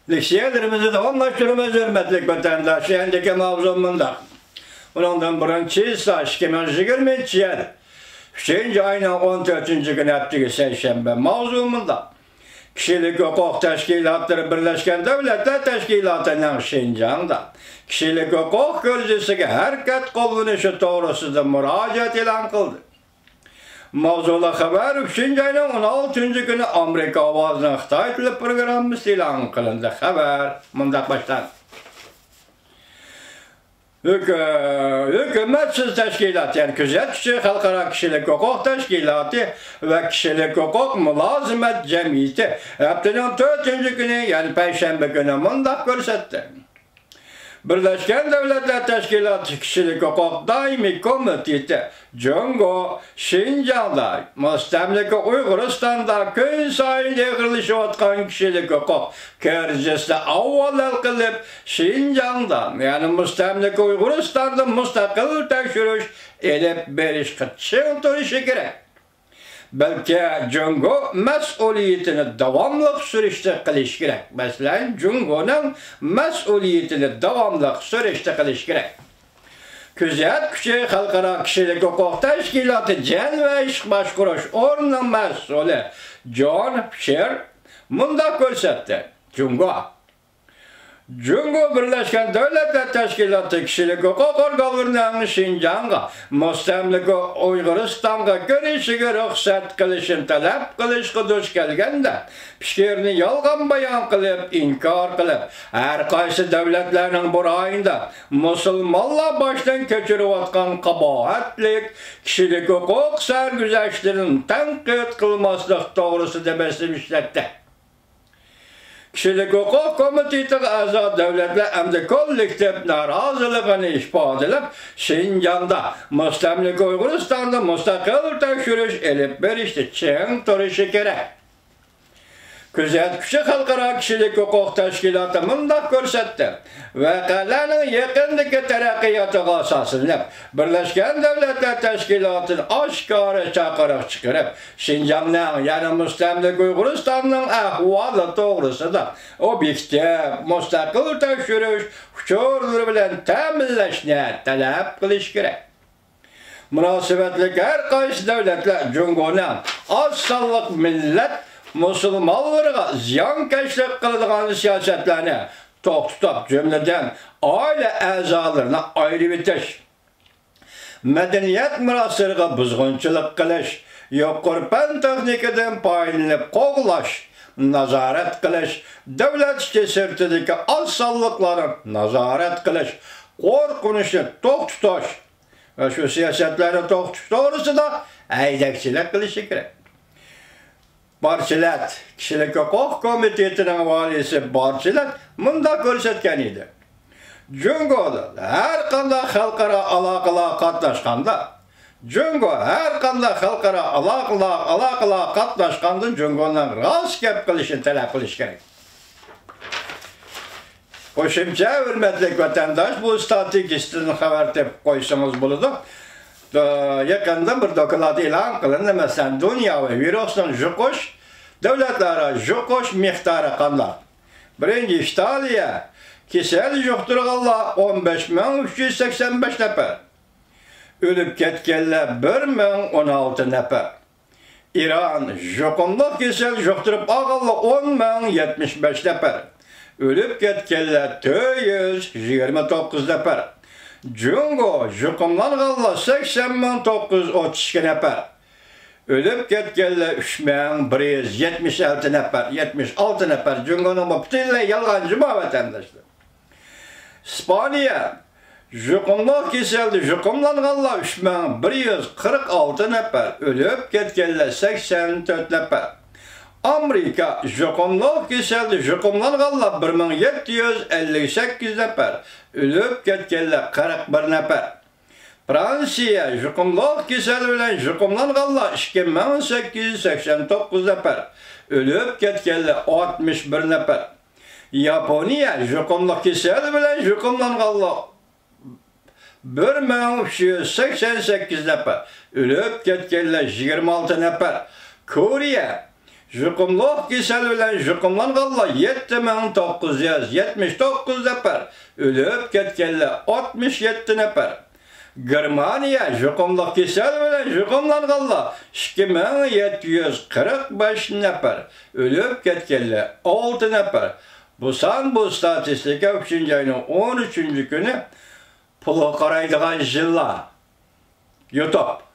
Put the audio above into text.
Liksiyelerimizi davamlaştırmamız hürmetlik vatandaş. Endeki mavzumunda. Bundan birinci ise 2020 yıl. Hüseyin ayının 14. günü haftığı Seyşembe mavzumunda. Kişilik hukuk teşkilatları Birleşken Devletler Teşkilatı'nın Şincan'da kişilik hukuk gözcüsüge hareket kullanışı doğrusunda müracaat ilan kıldı. Mavzula haber Şincan'ın 16. günü Amerika Avazı'nın Xitay tili programı ilan kılındı. Haber mındak baştan. Hükümetsiz teşkilat, yani Gözetçi Halkara Kişilik Hukuk Teşkilatı ve Kişilik Hukuk Mülazimet Cemiyeti haftanın 4. günü, yani Perşembe günü mındak görsetti. Birleşken Devletler Teşkilatı Kişilik Hukuk Daimi Komiteti Jungo Şincan'da müstemleke Uyguristan'da köy sayın yığılışı otkan kişilik hukuk kercesi avval kılıp Şincan'da, yani müstemleke Uyguristan'da müstakil tekşürüş elip beriş kıtçın turuşu gerek. Belki Jungo mesuliyetini devamlı sürüşte kılış gerek. Mesela Jungo'nun mesuliyetini devamlı sürüşte kılış gerek. Küzet Küçük Halkara Kişilik Hukuk Teşkilatı Cen ve İş Başkuruş Ornun mesulü John Fisher mındak görsetti. Jungo Birleşken Devletler Teşkilatı Kişilik Hukuk Organlarının Şincan'a, müstemleke Uyguristan'a görüşüge ruhsat kılışın talep kılış kuduş gelgende, fikrini yalgan bayan kılıp, inkar kılıp, her kaysı devletlerinin burayında Musulmanla baştan keçirip atkan kabahatlik, kişilik hukuk sergüzeşlerinin tenkit kılmaslık doğrusu demesi işletti. Kişilik hukuk komiteti azad devletler hem kollektif narazılığını ifade edip Şincan'da müstemleke Uyguristan'da müstakil tekşürüş elip berişti çen turuşu gerek. Küçük Halkara Kişilik Hukuk Teşkilatı mındak görsetti. Vakalarının yakındaki terakkiyatı asasını Birleşken Devletler Teşkilatı'nın aşkarı çakırık çıkarıp Şincan'ın, yani müstemleke Uyguristan'ın ahvalı doğrusu da objektif, müstakil tekşürüş uçurları bilen teminleşne talep kılış gerek. Münasebetlik her kaysı devletler Jungo'nun az sallık millet Musulmanlara ziyankeşlik kıldığı siyasetlerini tutup cümleden aile azalarına ayrı bitiş, medeniyet miraslarına buzgunçılık kılış, yokurpan teknikiden paylanıp qoğlaş, nazaret kılış, devlet sirtideki azsallıkların nazaret kılış, korkunuşu tutuş ve şu siyasetleri tutuş doğrusu da aydakçılık kılışı gerek. Barçilat, Kişilik Hukuk Komitetinin valisi Barçilat mındak görsetken idi. Jungo'da her kanda halkara alakalar katlaşkanda, Jungo'nun rast kep kılışını talep kılış gerek. Koşumca hürmetlik vatandaş bu statistikistinin haber tep koysanız buludu. Yakında bir dokulat ilan kılındı. Mesela dünya ve virüsün jukuş, devletlere jukuş miktarı kanlar. Birinci İtalya, kisel juhturğalla 15.385 nefer. Ölüp ketkenler 1.016 nefer. İran, jukumluk kisel juhturup ağalla 10.075 nefer. Ölüp ketkenler 229 nefer. Jungo, jukumlanğalla 80.932 nefer. Ölüp ketkenler 3.176 nefer. 76 nefer. Jungo'nun bu bütünle yalgancı mı vatandaşlar? İspanya, jukumluk kesildi. Jukumlanğalla 3.146 nefer. Ölüp ketkenler 84 nefer. Amerika, jukumluk kesildi. Jukumlanğalla 1.758 nefer. Ölüp ketkenler 41 nefer. Fransiya, jukumluk kesildi bilen jukumlanğalla 2.889 nefer. Ölüp ketkenler 61 nefer. Yaponiya, jukumluk kesildi bilen jukumlanğalla 1.388 nefer. Ölüp ketkenler 26 nefer. Koriya, Jukumluq kesel bilen jukumlanğalla 7979 nefer, ölüp ketkenler 67 nefer. Germaniya jukumluq kesel bilen jukumlanğalla 2745 nefer, ölüp ketkenler 6 nefer. Bu statistika 3. ayının 13. günü pulu qaraydıgan jilla. YouTube.